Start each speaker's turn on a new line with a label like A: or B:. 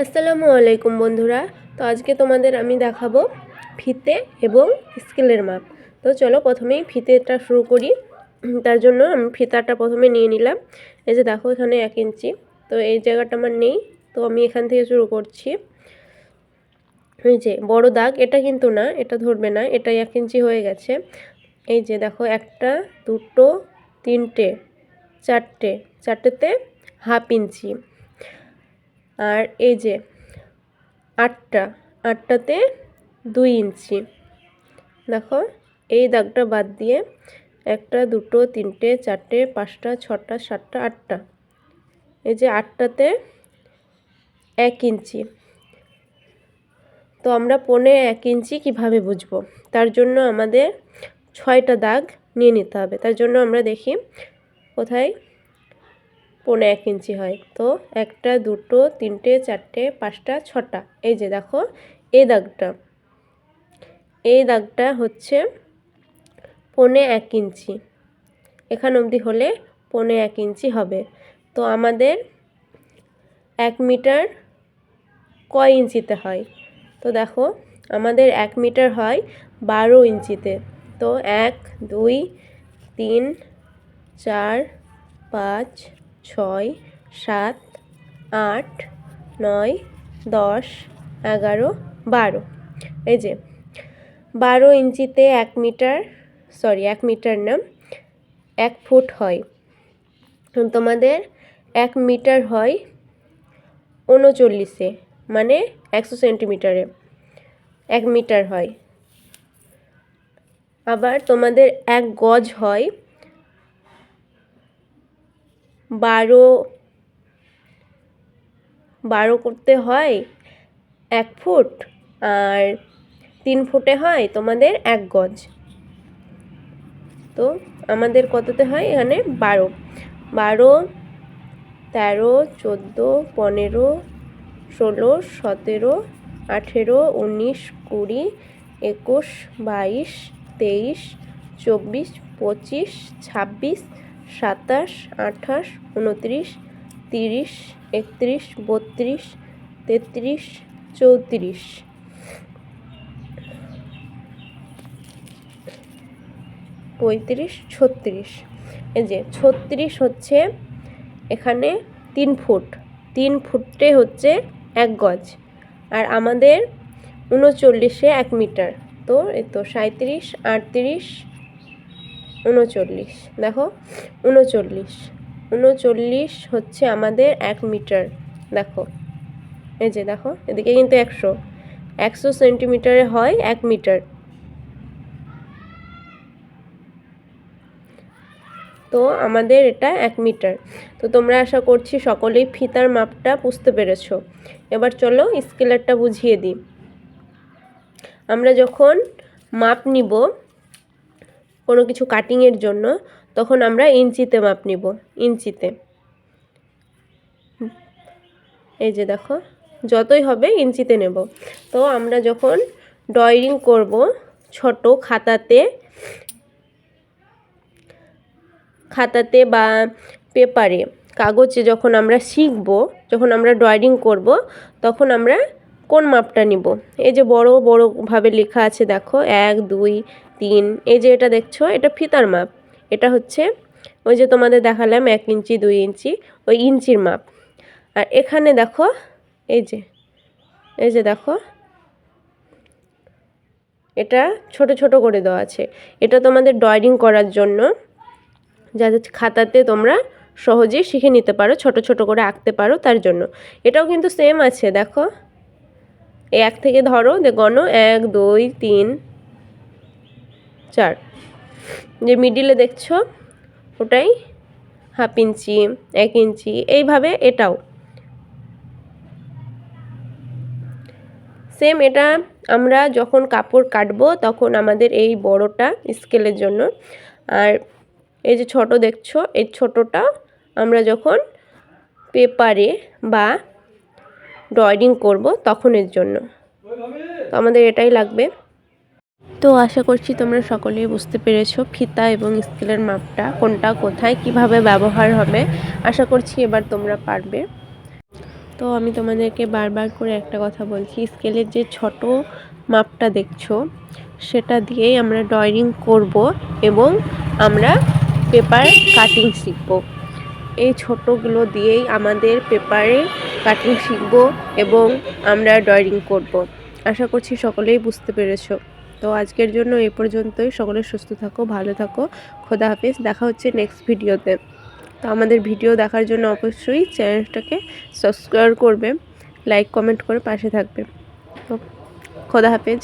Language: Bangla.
A: আসসালামু আলাইকুম বন্ধুরা। তো আজকে তোমাদের আমি দেখাবো ফিতে এবং স্কেলের মাপ। তো চলো প্রথমেই ফিতেটা শুরু করি। তার জন্য আমি ফিতাটা প্রথমে নিয়ে নিলাম। এই যে দেখো এখানে 1 ইঞ্চি, তো এই জায়গাটা আমার নেই, তো আমি এখান থেকে শুরু করছি। এই যে বড় দাগ, এটা কিন্তু না, এটা ধরবে না, এটা 1 ইঞ্চি হয়ে গেছে। এই যে দেখো 1টা 2টো 3টে 4টে, 4টেতে হাফ ইঞ্চি। আর এই যে 8টাতে 2 ইঞ্চি। দেখো এই দাগটা বাদ দিয়ে 1টা 2টো 3টে 4টে 5টা 6টা 7টা 8টা, এই যে 8টাতে 1 ইঞ্চি। তো আমরা 1.5 ইঞ্চি কিভাবে বুঝবো? তার জন্য আমাদের 6টা দাগ নিয়ে নিতে হবে। তার জন্য আমরা দেখি কোথায় 1.5 ইঞ্চি হয়। তো 1টা 2টো 3টে 4টে 5টা 6টা, এই যে দেখো এই দাগটা হচ্ছে 1.5 ইঞ্চি। এখান অবধি হলে 1.5 ইঞ্চি হবে। তো আমাদের 1 মিটার কয় ইঞ্চিতে হয়? তো দেখো আমাদের 1 মিটার হয় 12 ইঞ্চিতে। তো 1 2 3 4 5 6 7 8 9 10 11 12, এই যে 12 ইঞ্চিতে 1 মিটার, সরি 1 মিটার না, 1 ফুট হয়। তোমাদের 1 মিটার হয় 39-এ, মানে 100 সেন্টিমিটারে 1 মিটার হয়। আবার তোমাদের 1 গজ হয় 12 করতে হয় 1 ফুট, আর 3 ফুটে হয় তোমাদের 1 গজ। তো আমাদের কততে হয়? এখানে 12 13 14 15 16 17 18 19 20 21 22 23 24 25 26 27 28 29 30 31 32 33 34 35 36, এই যে 36 হচ্ছে এখানে 3 ফুট, 3 ফুটে হচ্ছে 1 গজ। আর আমাদের 39-এ 1 মিটার। তো এই তো 37 38 39, দেখো 39 হচ্ছে আমাদের 1 মিটার। দেখো এই যে দেখো এদিকে কিন্তু 100 সেন্টিমিটারে হয় 1 মিটার। তো আমাদের এটা 1 মিটার। তো তোমরা আশা করছি সকলেই ফিতার মাপটা বুঝতে পেরেছো। এবার চলো স্কেলারটা বুঝিয়ে দিই। আমরা যখন মাপ নিব কোনো কিছু কাটিংয়ের জন্য, তখন আমরা ইঞ্চিতে মাপ নিব, ইঞ্চিতে। এই যে দেখো যতই হবে ইঞ্চিতে নেব। তো আমরা যখন ড্রয়িং করব ছোট খাতাতে বা পেপারে, কাগজে, যখন আমরা শিখব, যখন আমরা ড্রয়িং করব, তখন আমরা কোন মাপটা নিব? এই যে বড় ভাবে লেখা আছে দেখো 1 2 3, এই যে এটা দেখছো, এটা ফিতার মাপ। এটা হচ্ছে ওই যে তোমাদের দেখালাম 1 ইঞ্চি 2 ইঞ্চি, ওই ইঞ্চির মাপ। আর এখানে দেখো এই যে দেখো এটা ছোট ছোট করে দেওয়া আছে। এটা তোমাদের ড্রয়িং করার জন্য, যাতে খাতাতে তোমরা সহজেই শিখে নিতে পারো, ছোট ছোট করে আঁকতে পারো, তার জন্য। এটাও কিন্তু সেম আছে, দেখো এই 1 থেকে ধরো, গণো 1 2 3 4, যে মিডিলে দেখছো ওটাই হাফ ইঞ্চি 1 ইঞ্চি, এইভাবে এটাও সেম। এটা আমরা যখন কাপড় কাটবো তখন আমাদের এই বড়টা স্কেলের জন্য, আর এই যে ছোট দেখছো, এই ছোটটা আমরা যখন পেপারে বা ড্রয়িং করব তখনের জন্য। তো আমাদের এটাই লাগবে। তো আশা করছি তোমরা সকলেই বুঝতে পেরেছো ফিতা এবং স্কেলের মাপটা কোনটা কোথায় কিভাবে ব্যবহার হবে। আশা করছি এবার তোমরা পারবে। তো আমি তোমাদেরকে বারবার করে একটা কথা বলছি, স্কেলের যে ছোট মাপটা দেখছো সেটা দিয়েই আমরা ড্রয়িং করব এবং আমরা পেপার কাটিং শিখব। এই ছোটোগুলো দিয়েই আমাদের পেপারে কাটিং শিখব এবং আমরা ড্রয়িং করব। আশা করছি সকলেই বুঝতে পেরেছো। তো আজকের জন্য এই পর্যন্তই। সকলে সুস্থ থাকো, ভালো থাকো। খোদা হাফেজ। দেখা হচ্ছে নেক্সট ভিডিওতে। তো আমাদের ভিডিও দেখার জন্য অবশ্যই চ্যানেলটাকে সাবস্ক্রাইব করবে, লাইক কমেন্ট করে পাশে থাকবে। তো খোদা হাফেজ।